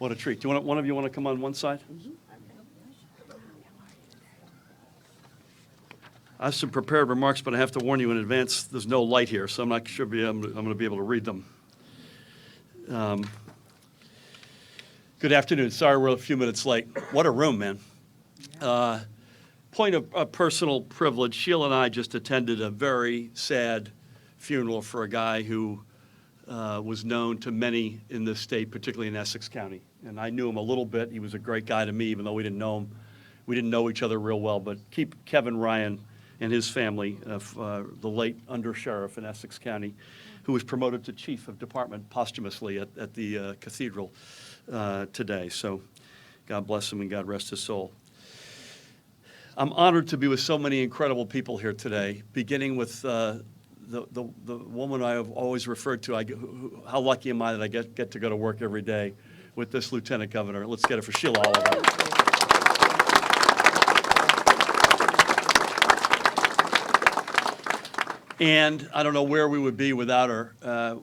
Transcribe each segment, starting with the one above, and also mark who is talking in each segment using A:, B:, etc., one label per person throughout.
A: What a treat. Do you want, one of you want to come on one side? I have some prepared remarks, but I have to warn you in advance, there's no light here, so I'm not sure I'm going to be able to read them. Good afternoon. Sorry we're a few minutes late. What a room, man. Point of personal privilege, Sheila and I just attended a very sad funeral for a guy who was known to many in this state, particularly in Essex County. And I knew him a little bit. He was a great guy to me, even though we didn't know him. We didn't know each other real well, but keep Kevin Ryan and his family, the late under-sheriff in Essex County, who was promoted to chief of department posthumously at the cathedral today. So God bless him and God rest his soul. I'm honored to be with so many incredible people here today, beginning with the woman I have always referred to. How lucky am I that I get to go to work every day with this Lieutenant Governor. Let's get it for Sheila Oliver. And I don't know where we would be without her.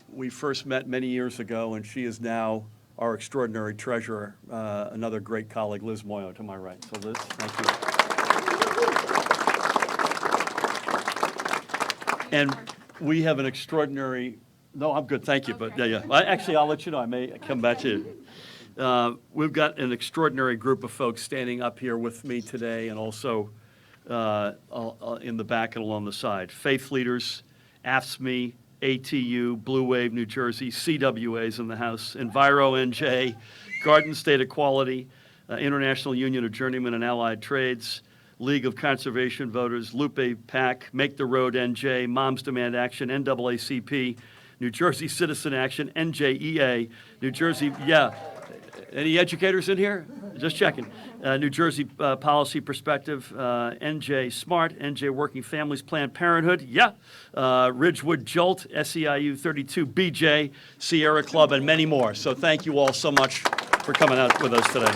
A: We first met many years ago, and she is now our extraordinary treasurer, another great colleague, Liz Moyo, to my right. So Liz, thank you. And we have an extraordinary, no, I'm good, thank you, okay. But yeah. Actually, I'll let you know, I may come back to you. We've got an extraordinary group of folks standing up here with me today and also in the back and along the side. Faith leaders, AFSCME, ATU, Blue Wave, New Jersey, CWA's in the house, Enviro NJ, Garden State Equality, International Union of Journeymen and Allied Trades, League of Conservation Voters, Lupe PAC, Make the Road NJ, Moms Demand Action, NAACP, New Jersey Citizen Action, NJEA, New Jersey, yeah. Any educators in here? Just checking. New Jersey Policy Perspective, NJ SMART, NJ Working Families Planned Parenthood, yeah. Ridgewood Jolt, SEIU 32, BJ, Sierra Club, and many more. So thank you all so much for coming out with us today.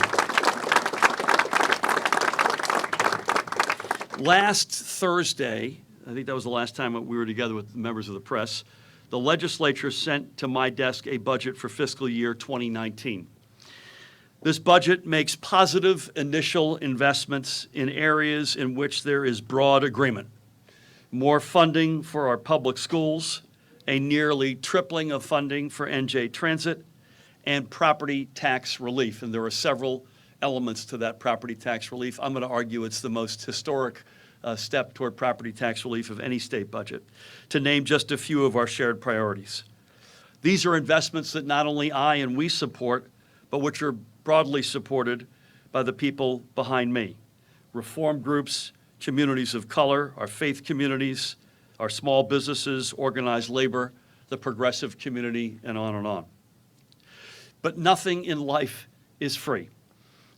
A: Last Thursday, I think that was the last time we were together with members of the press, the legislature sent to my desk a budget for fiscal year 2019. This budget makes positive initial investments in areas in which there is broad agreement. More funding for our public schools, a nearly tripling of funding for NJ Transit, and property tax relief. And there are several elements to that property tax relief. I'm going to argue it's the most historic step toward property tax relief of any state budget, to name just a few of our shared priorities. These are investments that not only I and we support, but which are broadly supported by the people behind me. Reform groups, communities of color, our faith communities, our small businesses, organized labor, the progressive community, and on and on. But nothing in life is free.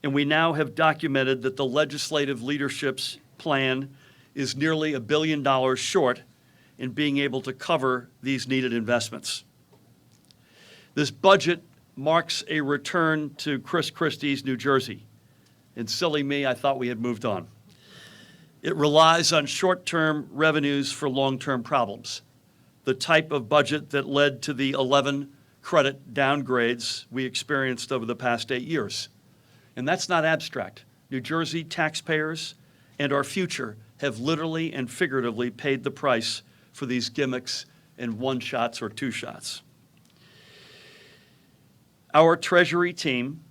A: And we now have documented that the legislative leadership's plan is nearly $1 billion short in being able to cover these needed investments. This budget marks a return to Chris Christie's New Jersey. And silly me, I thought we had moved on. It relies on short-term revenues for long-term problems, the type of budget that led to the 11 credit downgrades we experienced over the past 8 years. And that's not abstract. New Jersey taxpayers and our future have literally and figuratively paid the price for these gimmicks and one-shots or two-shots. Our Treasury team,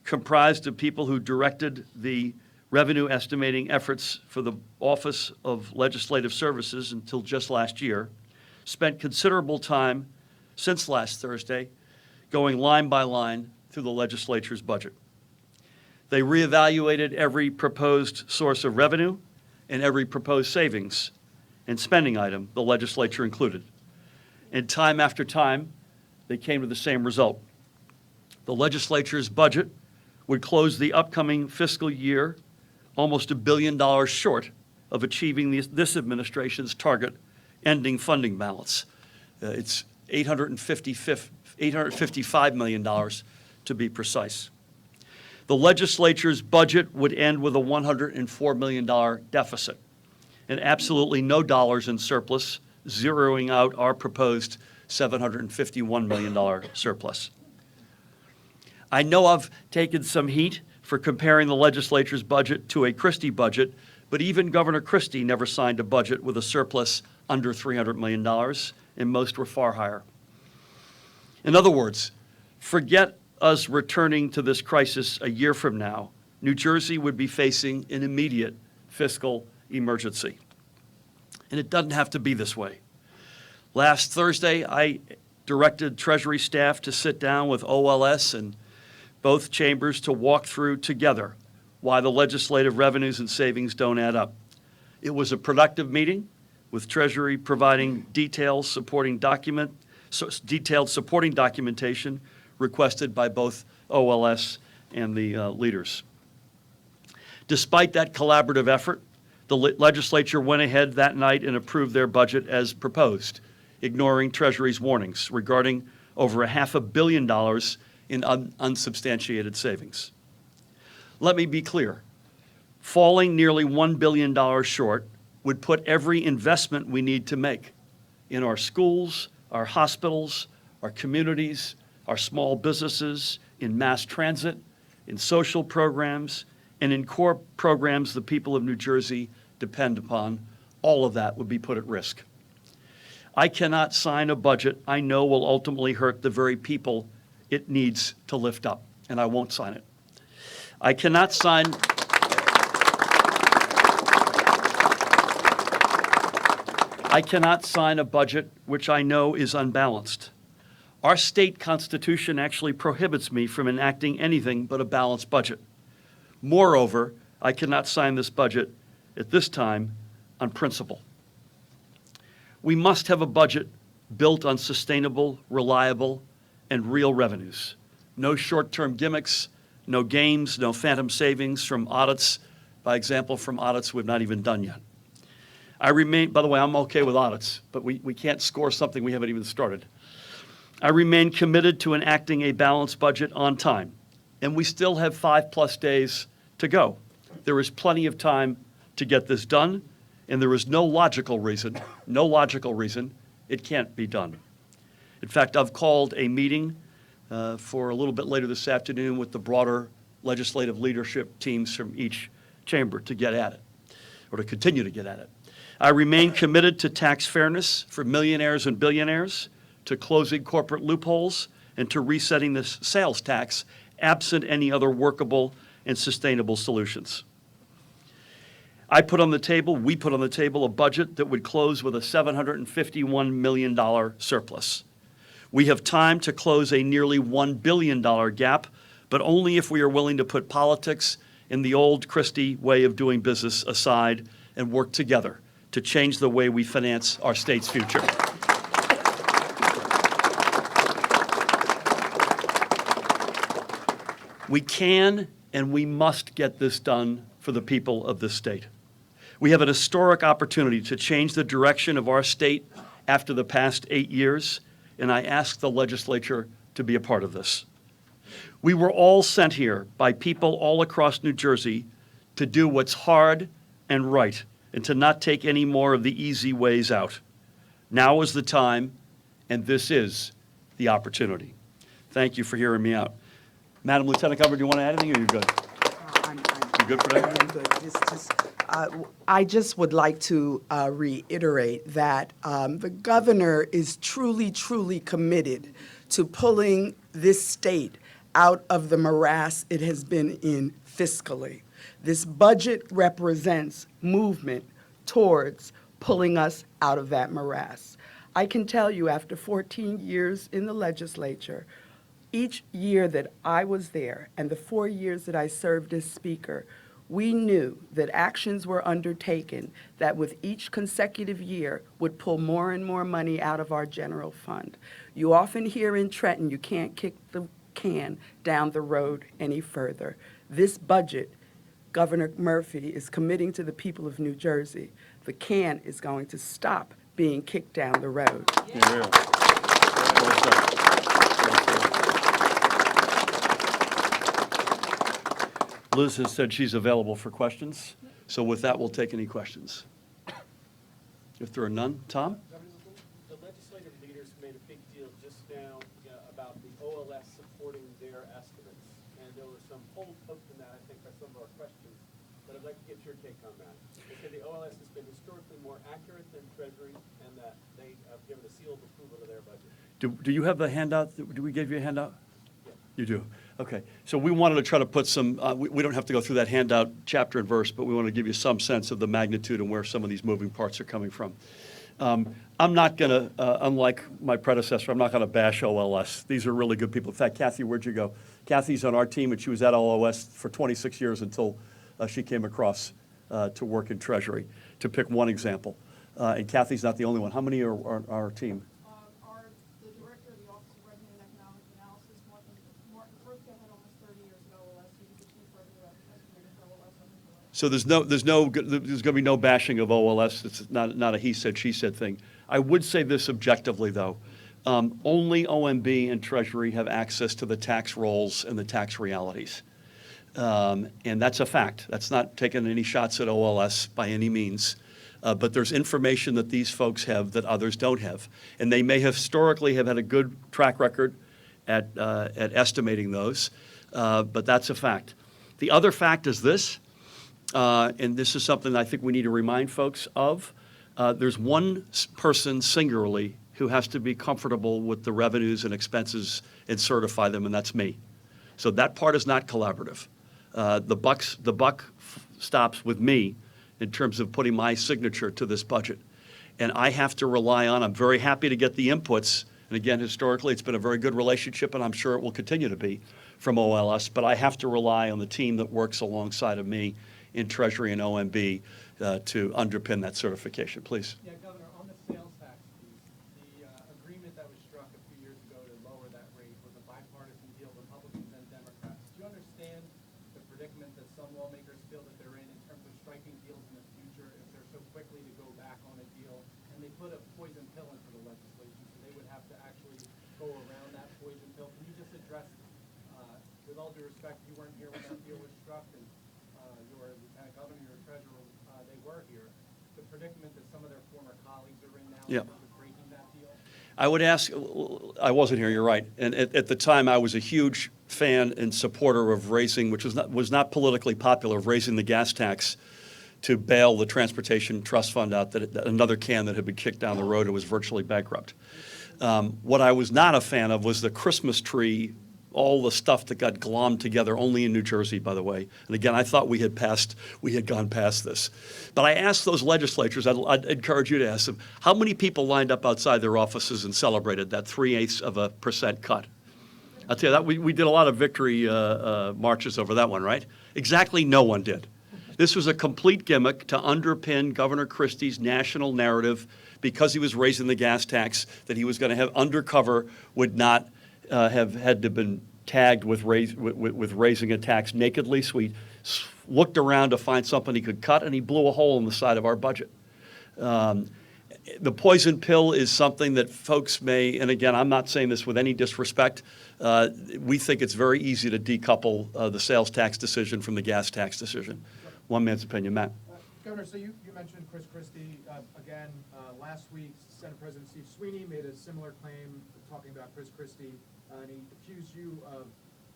A: comprised of people who directed the revenue estimating efforts for the Office of Legislative Services until just last year, spent considerable time since last Thursday going line by line through the legislature's budget. They reevaluated every proposed source of revenue and every proposed savings and spending item the legislature included. And time after time, they came to the same result. The legislature's budget would close the upcoming fiscal year almost $1 billion short of achieving this administration's target ending funding balance. It's $855 million to be precise. The legislature's budget would end with a $104 million deficit and absolutely no dollars in surplus, zeroing out our proposed $751 million surplus. I know I've taken some heat for comparing the legislature's budget to a Christie budget, but even Governor Christie never signed a budget with a surplus under $300 million, and most were far higher. In other words, forget us returning to this crisis a year from now. New Jersey would be facing an immediate fiscal emergency. And it doesn't have to be this way. Last Thursday, I directed Treasury staff to sit down with OLS and both chambers to walk through together why the legislative revenues and savings don't add up. It was a productive meeting, with Treasury providing detailed supporting documentation requested by both OLS and the leaders. Despite that collaborative effort, the legislature went ahead that night and approved their budget as proposed, ignoring Treasury's warnings regarding over $500 million in unsubstantiated savings. Let me be clear. Falling nearly $1 billion short would put every investment we need to make in our schools, our hospitals, our communities, our small businesses, in mass transit, in social programs, and in core programs the people of New Jersey depend upon. All of that would be put at risk. I cannot sign a budget I know will ultimately hurt the very people it needs to lift up, and I won't sign it. I cannot sign a budget which I know is unbalanced. Our state constitution actually prohibits me from enacting anything but a balanced budget. Moreover, I cannot sign this budget at this time on principle. We must have a budget built on sustainable, reliable, and real revenues. No short-term gimmicks, no games, no phantom savings from audits, by example, from audits we've not even done yet. By the way, I'm okay with audits, but we can't score something we haven't even started. I remain committed to enacting a balanced budget on time, and we still have 5+ days to go. There is plenty of time to get this done, and there is no logical reason it can't be done. In fact, I've called a meeting for a little bit later this afternoon with the broader legislative leadership teams from each chamber to get at it, or to continue to get at it. I remain committed to tax fairness for millionaires and billionaires, to closing corporate loopholes, and to resetting the sales tax absent any other workable and sustainable solutions. We put on the table a budget that would close with a $751 million surplus. We have time to close a nearly $1 billion gap, but only if we are willing to put politics and the old Christie way of doing business aside and work together to change the way we finance our state's future. We can and we must get this done for the people of this state. We have an historic opportunity to change the direction of our state after the past 8 years, and I ask the legislature to be a part of this. We were all sent here by people all across New Jersey to do what's hard and right, and to not take any more of the easy ways out. Now is the time, and this is the opportunity. Thank you for hearing me out. Madam Lieutenant Governor, do you want to add anything, or you're good? You good for that?
B: I'm good. I just would like to reiterate that the governor is truly, truly committed to pulling this state out of the morass it has been in fiscally. This budget represents movement towards pulling us out of that morass. I can tell you, after 14 years in the legislature, each year that I was there and the 4 years that I served as Speaker, we knew that actions were undertaken that with each consecutive year would pull more and more money out of our general fund. You often hear in Trenton, you can't kick the can down the road any further. This budget, Governor Murphy is committing to the people of New Jersey. The can is going to stop being kicked down the road.
A: Yeah. Liz has said she's available for questions. So with that, we'll take any questions. If there are none, Tom?
C: The legislative leaders made a big deal just now about the OLS supporting their estimates. hooked in that, I think, by some of our questions, but I'd like to get your take on that. They say the OLS has been historically more accurate than Treasury, and that they have given a seal of approval to their budget.
A: Do you have the handout? Do we give you a handout?
C: Yeah.
A: You do? Okay. So we wanted to try to put some, we don't have to go through that handout chapter and verse, but we want to give you some sense of the magnitude and where some of these moving parts are coming from. I'm not going to, unlike my predecessor, I'm not going to bash OLS. These are really good people. In fact, Kathy, where'd you go? Kathy's on our team, and she was at OLS for 26 years until she came across to work in Treasury, to pick one example. And Kathy's not the only one. How many are on our team?
D: The director of the Office of Revenue and Economic Analysis, Martin Firka, had almost 30 years at OLS. He was the chief revenue estimator for OLS.
A: So there's going to be no bashing of OLS. It's not a he said, she said thing. I would say this objectively, though. Only OMB and Treasury have access to the tax rolls and the tax realities. And that's a fact. That's not taking any shots at OLS by any means. But there's information that these folks have that others don't have. And they may historically have had a good track record at estimating those, but that's a fact. The other fact is this, and this is something I think we need to remind folks of. There's one person singularly who has to be comfortable with the revenues and expenses and certify them, and that's me. So that part is not collaborative. The buck stops with me in terms of putting my signature to this budget. And I have to rely on, I'm very happy to get the inputs, and again, historically, it's been a very good relationship, and I'm sure it will continue to be from OLS, but I have to rely on the team that works alongside of me in Treasury and OMB to underpin that certification. Please.
C: Yeah, Governor, on the sales tax piece, the agreement that was struck a few years ago to lower that rate was a bipartisan deal, Republicans and Democrats. Do you understand the predicament that some lawmakers feel that they're in terms of striking deals in the future if they're so quickly to go back on a deal? And they put a poison pill into the legislation, so they would have to actually go around that poison pill. Can you just address, with all due respect, you weren't here when that deal was struck, and your lieutenant governor, your treasurer, they were here. The predicament that some of their former colleagues are in now in terms of breaking that deal?
A: I would ask, I wasn't here, you're right. And at the time, I was a huge fan and supporter of raising, which was not politically popular, of raising the gas tax to bail the Transportation Trust Fund out, that another can that had been kicked down the road and was virtually bankrupt. What I was not a fan of was the Christmas tree, all the stuff that got glommed together, only in New Jersey, by the way. And again, I thought we had gone past this. But I asked those legislatures, I'd encourage you to ask them, how many people lined up outside their offices and celebrated that 0.3% cut? I'll tell you that, we did a lot of victory marches over that one, right? Exactly no one did. This was a complete gimmick to underpin Governor Christie's national narrative because he was raising the gas tax, that he was going to have undercover, would not have had to been tagged with raising a tax nakedly. So he looked around to find something he could cut, and he blew a hole in the side of our budget. The poison pill is something that folks may, and again, I'm not saying this with any disrespect, we think it's very easy to decouple the sales tax decision from the gas tax decision. One man's opinion. Matt.
E: Governor, so you mentioned Chris Christie. Again, last week, Senate President Steve Sweeney made a similar claim talking about Chris Christie, and he accused you of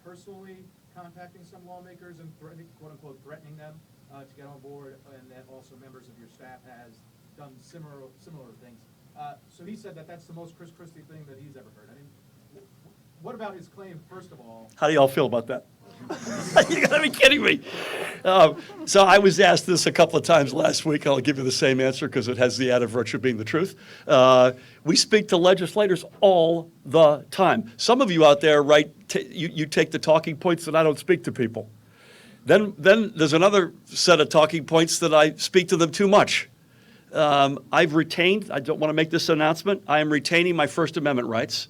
E: personally contacting some lawmakers and threatening, quote unquote, threatening them to get on board, and that also members of your staff has done similar things. So he said that that's the most Chris Christie thing that he's ever heard. I mean, what about his claim, first of all?
A: How do y'all feel about that? You gotta be kidding me. So I was asked this a couple of times last week. I'll give you the same answer because it has the added virtue of being the truth. We speak to legislators all the time. Some of you out there, you take the talking points that I don't speak to people. Then there's another set of talking points that I speak to them too much. I've retained, I don't want to make this announcement, I am retaining my First Amendment rights.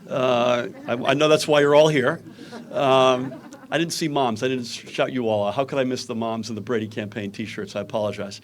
A: I know that's why you're all here. I didn't see moms. I didn't shout you all out. How could I miss the moms and the Brady campaign T-shirts? I apologize.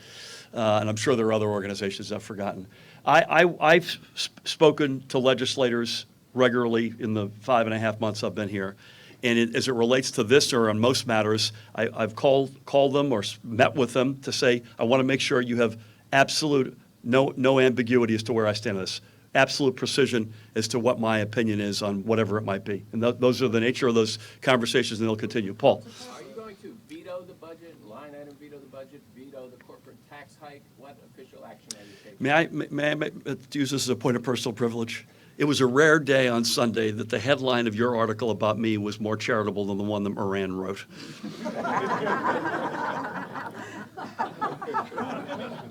A: And I'm sure there are other organizations I've forgotten. I've spoken to legislators regularly in the 5.5 months I've been here. And as it relates to this or on most matters, I've called them or met with them to say, I want to make sure you have absolute no ambiguity as to where I stand on this. absolute precision as to what my opinion is on whatever it might be. And those are the nature of those conversations, and they'll continue. Paul?
F: Are you going to veto the budget, line item veto the budget, veto the corporate tax hike? What official action are you taking?
A: May I use this as a point of personal privilege? It was a rare day on Sunday that the headline of your article about me was more charitable than the one that Moran wrote.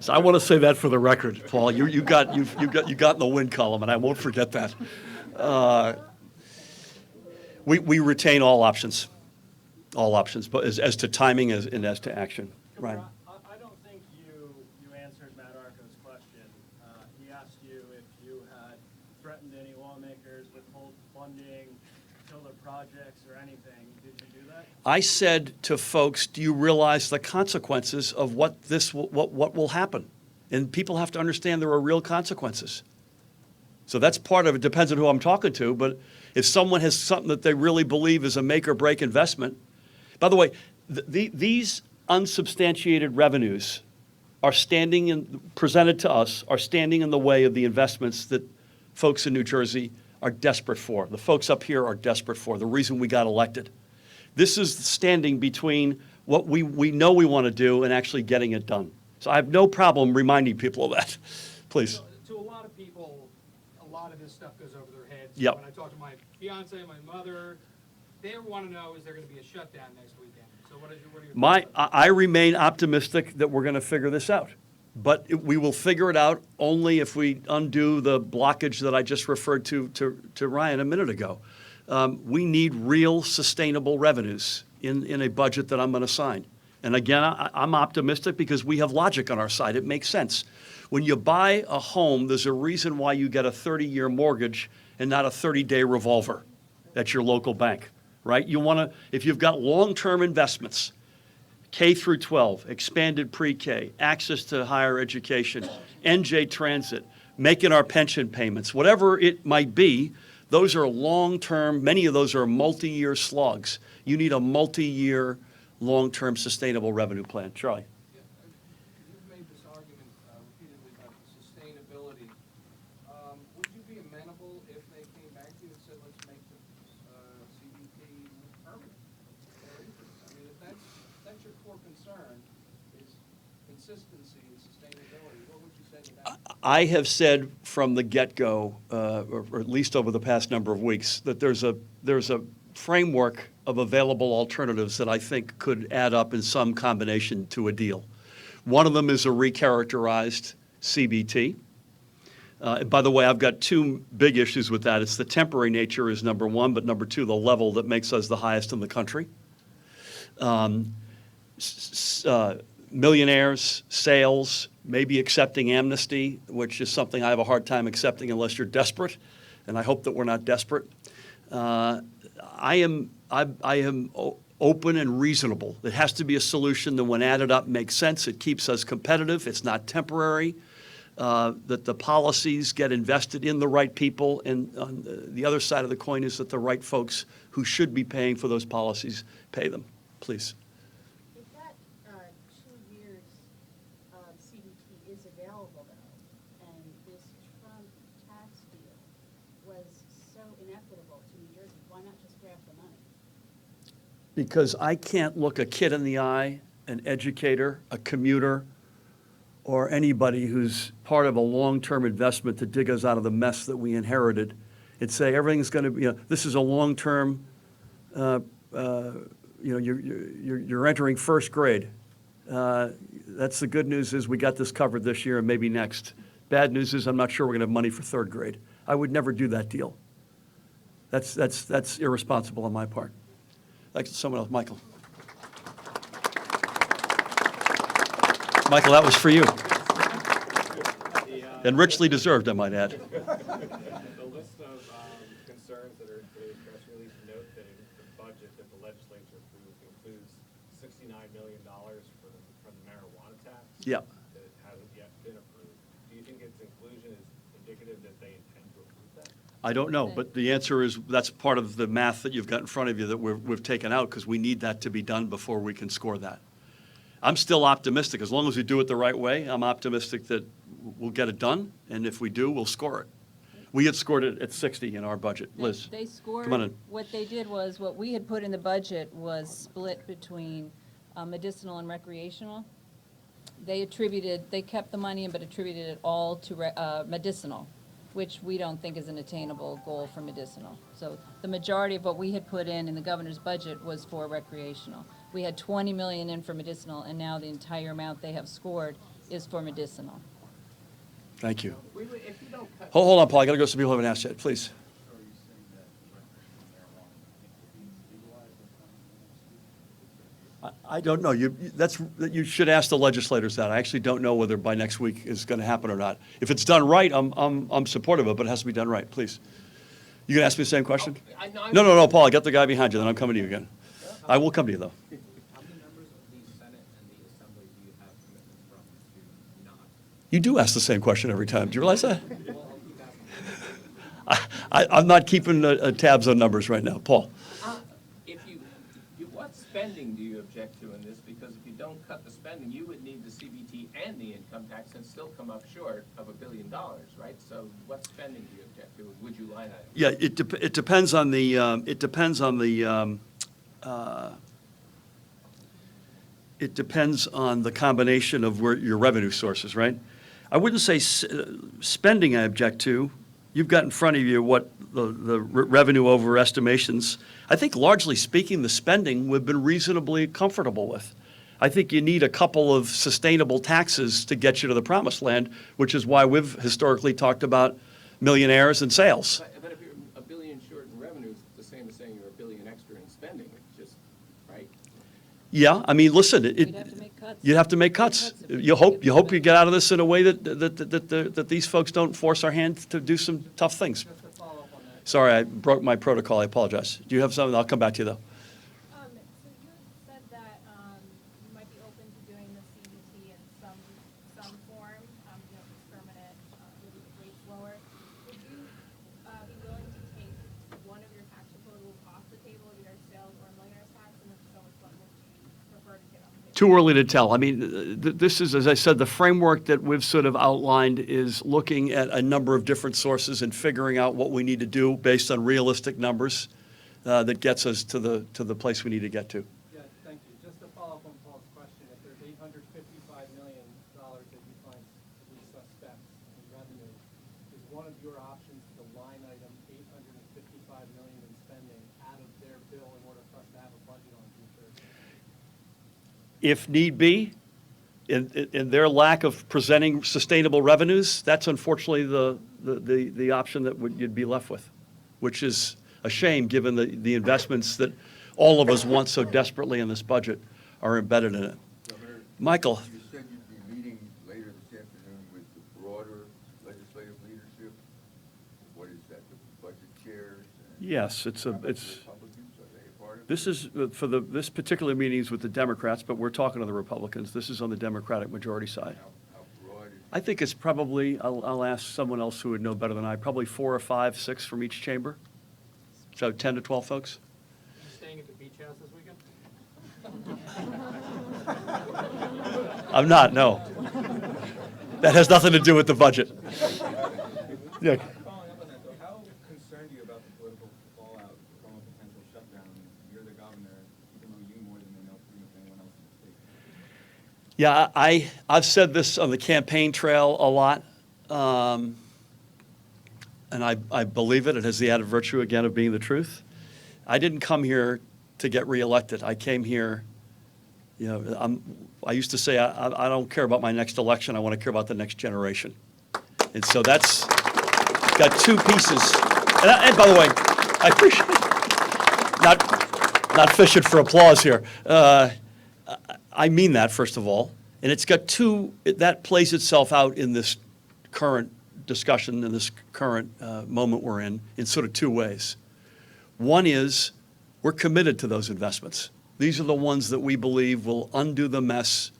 A: So I want to say that for the record, Paul. You got in the win column, and I won't forget that. We retain all options, but as to timing and as to action. Ryan.
C: I don't think you answered Matt Arco's question. He asked you if you had threatened any lawmakers with hold funding, kill their projects or anything. Did you do that?
A: I said to folks, do you realize the consequences of what will happen? And people have to understand there are real consequences. So that's part of it. Depends on who I'm talking to, but if someone has something that they really believe is a make or break investment. By the way, these unsubstantiated revenues are presented to us, are standing in the way of the investments that folks in New Jersey are desperate for. The folks up here are desperate for, the reason we got elected. This is standing between what we know we want to do and actually getting it done. So I have no problem reminding people of that. Please.
E: To a lot of people, a lot of this stuff goes over their heads.
A: Yep.
E: When I talk to my fiance, my mother, they want to know, is there going to be a shutdown next weekend? So what are your thoughts on that?
A: I remain optimistic that we're going to figure this out. But we will figure it out only if we undo the blockage that I just referred to Ryan a minute ago. We need real sustainable revenues in a budget that I'm going to sign. And again, I'm optimistic because we have logic on our side. It makes sense. When you buy a home, there's a reason why you get a 30-year mortgage and not a 30-day revolver at your local bank, right? You want to, if you've got long-term investments, K through 12, expanded pre-K, access to higher education, NJ Transit, making our pension payments, whatever it might be, those are long-term, many of those are multi-year slugs. You need a multi-year, long-term sustainable revenue plan. Charlie.
G: You've made this argument repeatedly about sustainability. Would you be amenable if they came back to you and said, let's make the CBP permanent? I mean, if that's your core concern, is consistency and sustainability, what would you say to that?
A: I have said from the get-go, or at least over the past number of weeks, that there's a framework of available alternatives that I think could add up in some combination to a deal. One of them is a recharacterized CBT. By the way, I've got two big issues with that. It's the temporary nature is number one, but number two, the level that makes us the highest in the country. Millionaires, sales, maybe accepting amnesty, which is something I have a hard time accepting unless you're desperate, and I hope that we're not desperate. I am open and reasonable. It has to be a solution that when added up makes sense. It keeps us competitive. It's not temporary. That the policies get invested in the right people. And on the other side of the coin is that the right folks who should be paying for those policies pay them. Please.
D: If that 2 years of CBT is available though, and this Trump tax deal was so inequitable to New Jersey, why not just grab the money?
A: Because I can't look a kid in the eye, an educator, a commuter, or anybody who's part of a long-term investment to dig us out of the mess that we inherited and say everything's going to be, this is a long-term, you're entering first grade. That's the good news is we got this covered this year and maybe next. Bad news is I'm not sure we're going to have money for third grade. I would never do that deal. That's irresponsible on my part. Like someone else, Michael. Michael, that was for you. And richly deserved, I might add.
H: The list of concerns that are in today's press release note that the budget that the legislature approved includes $69 million from the marijuana tax.
A: Yeah.
H: That hasn't yet been approved. Do you think its inclusion is indicative that they intend to approve that?
A: I don't know, but the answer is that's part of the math that you've got in front of you that we've taken out because we need that to be done before we can score that. I'm still optimistic. As long as we do it the right way, I'm optimistic that we'll get it done, and if we do, we'll score it. We had scored it at 60 in our budget. Liz,
I: They scored,
A: come on in.
I: what they did was, what we had put in the budget was split between medicinal and recreational. They kept the money, but attributed it all to medicinal, which we don't think is an attainable goal for medicinal. So the majority of what we had put in the governor's budget was for recreational. We had 20 million in for medicinal, and now the entire amount they have scored is for medicinal.
A: Thank you.
F: If you don't cut.
A: Hold on, Paul, I got to go to some people who haven't asked yet, please. I don't know. You should ask the legislators that. I actually don't know whether by next week is going to happen or not. If it's done right, I'm supportive of it, but it has to be done right, please. You gonna ask me the same question? No, Paul, I got the guy behind you, then I'm coming to you again. I will come to you, though.
J: How many members of the Senate and the Assembly do you have commitments from to not?
A: You do ask the same question every time. Do you realize that? I'm not keeping tabs on numbers right now. Paul?
F: What spending do you object to in this? Because if you don't cut the spending, you would need the CBT and the income tax and still come up short of $1 billion, right? So what spending do you object to? Would you line item?
A: Yeah, it depends on the, it depends on the combination of where your revenue sources, right? I wouldn't say spending I object to. You've got in front of you what the revenue over estimations. I think largely speaking, the spending we've been reasonably comfortable with. I think you need a couple of sustainable taxes to get you to the promised land, which is why we've historically talked about millionaires and sales.
F: But if you're $1 billion short in revenues, it's the same as saying you're $1 billion extra in spending. It's just, right?
A: Yeah, I mean, listen,
I: We'd have to make cuts.
A: you'd have to make cuts. You hope you get out of this in a way that these folks don't force our hand to do some tough things.
C: Just to follow up on that.
A: Sorry, I broke my protocol. I apologize. Do you have something? I'll come back to you, though.
K: So you said that you might be open to doing the CBT in some form, if it's permanent, maybe the rates lower. Would you be willing to take one of your tax proposals off the table, either sales or millionaire's tax, and if so, which one would you prefer to get on the table?
A: Too early to tell. I mean, this is, as I said, the framework that we've sort of outlined is looking at a number of different sources and figuring out what we need to do based on realistic numbers that gets us to the place we need to get to.
C: Yeah, thank you. Just to follow up on Paul's question, if there's $855 million that you find to be suspect in revenue, is one of your options to line item $855 million in spending out of their bill in order for us to have a budget on future?
A: If need be, in their lack of presenting sustainable revenues, that's unfortunately the option that you'd be left with, which is a shame given the investments that all of us want so desperately in this budget are embedded in it.
L: Governor,
A: Michael?
L: you said you'd be meeting later this afternoon with the broader legislative leadership. What is that, the budget chairs? And
A: Yes, it's
L: how about the Republicans, are they a part of it?
A: this is, this particular meeting is with the Democrats, but we're talking to the Republicans. This is on the Democratic majority side.
L: How broad is
A: I think it's probably, I'll ask someone else who would know better than I, probably 4 or 5, 6 from each chamber. So 10 to 12 folks.
C: You staying at the beach house this weekend?
A: I'm not, no. That has nothing to do with the budget. Yeah.
J: Following up on that, though, how concerned are you about the political fallout from a potential shutdown? You're the governor, people know you more than they know pretty much anyone else in the state.
A: Yeah, I've said this on the campaign trail a lot, and I believe it. It has the added virtue, again, of being the truth. I didn't come here to get reelected. I came here, I used to say, I don't care about my next election. I want to care about the next generation. And so that's got two pieces. And by the way, I appreciate not fishing for applause here. I mean that, first of all. And it's got two, that plays itself out in this current discussion, in this current moment we're in sort of two ways. One is we're committed to those investments. These are the ones that we believe will undo the mess,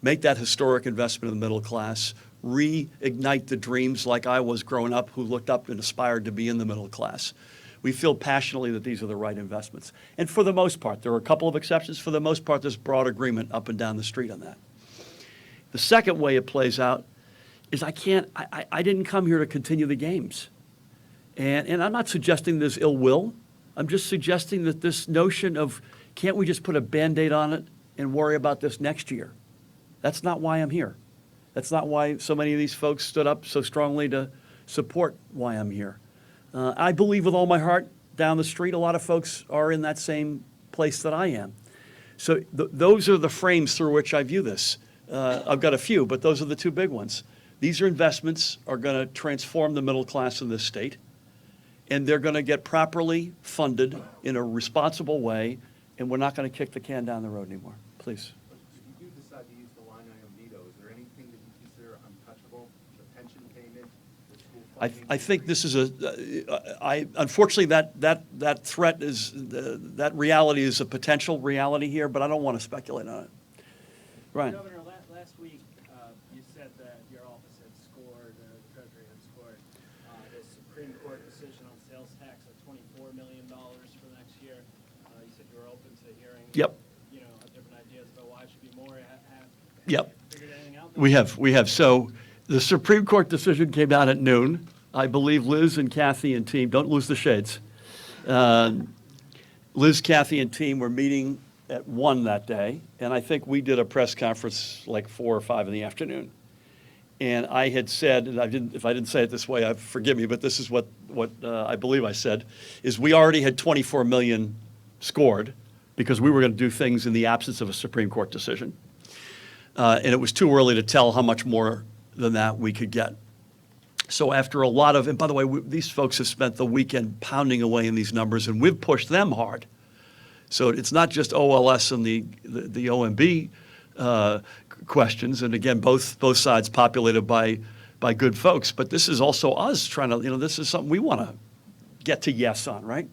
A: make that historic investment in the middle class, reignite the dreams like I was growing up, who looked up and aspired to be in the middle class. We feel passionately that these are the right investments. And for the most part, there are a couple of exceptions. For the most part, there's broad agreement up and down the street on that. The second way it plays out is I didn't come here to continue the games. And I'm not suggesting there's ill will. I'm just suggesting that this notion of, can't we just put a Band-Aid on it and worry about this next year? That's not why I'm here. That's not why so many of these folks stood up so strongly to support why I'm here. I believe with all my heart, down the street, a lot of folks are in that same place that I am. So those are the frames through which I view this. I've got a few, but those are the two big ones. These are investments are going to transform the middle class in this state, and they're going to get properly funded in a responsible way, and we're not going to kick the can down the road anymore. Please.
J: If you do decide to use the line item veto, is there anything that you consider untouchable? The pension payment, the school funding?
A: I think this is unfortunately, that threat is, that reality is a potential reality here, but I don't want to speculate on it. Ryan?
C: Governor, last week, you said that your office had scored, the Treasury had scored, the Supreme Court decision on sales tax at $24 million for next year. You said you were open to hearing,
A: Yep.
C: Different ideas about why it should be more.
A: Yep.
C: Figured anything out?
A: We have. So the Supreme Court decision came out at noon. I believe Liz and Kathy and team, don't lose the shades. Liz, Kathy, and team were meeting at 1 that day, and I think we did a press conference like 4 or 5 in the afternoon. And I had said, and if I didn't say it this way, forgive me, but this is what I believe I said, is we already had 24 million scored because we were going to do things in the absence of a Supreme Court decision. And it was too early to tell how much more than that we could get. So after a lot of, and by the way, these folks have spent the weekend pounding away in these numbers, and we've pushed them hard. So it's not just OLS and the OMB questions, and again, both sides populated by good folks, but this is also us trying to, this is something we want to get to yes on, right?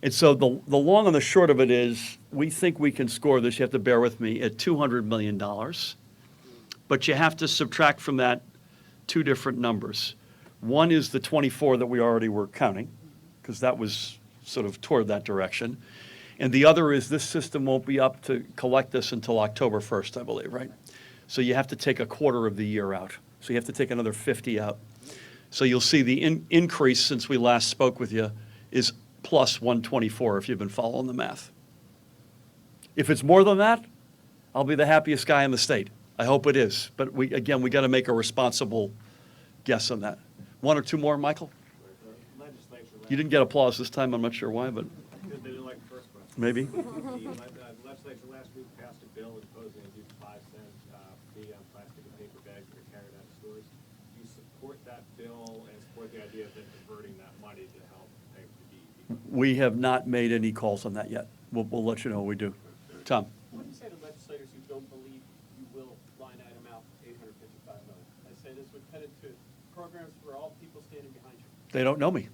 A: And so the long and the short of it is, we think we can score this, you have to bear with me, at $200 million. But you have to subtract from that 2 different numbers. One is the 24 that we already were counting, because that was sort of toward that direction. And the other is this system won't be up to collect this until October 1st, I believe, right? So you have to take a quarter of the year out. So you have to take another 50 out. So you'll see the increase since we last spoke with you is plus 124 if you've been following the math. If it's more than that, I'll be the happiest guy in the state. I hope it is. But we got to make a responsible guess on that. 1 or 2 more, Michael? You didn't get applause this time. I'm not sure why, but
H: Because they didn't like the first question.
A: maybe.
H: The legislature last week passed a bill imposing a new 5-cent fee on plastic and paper bags that are carried out of stores. Do you support that bill and support the idea of then converting that money to help pay for the DEP?
A: We have not made any calls on that yet. We'll let you know when we do. Tom?
G: What do you say to legislators who don't believe you will line item out $855 million? I say this would head into programs for all people standing behind you.
A: They don't know me.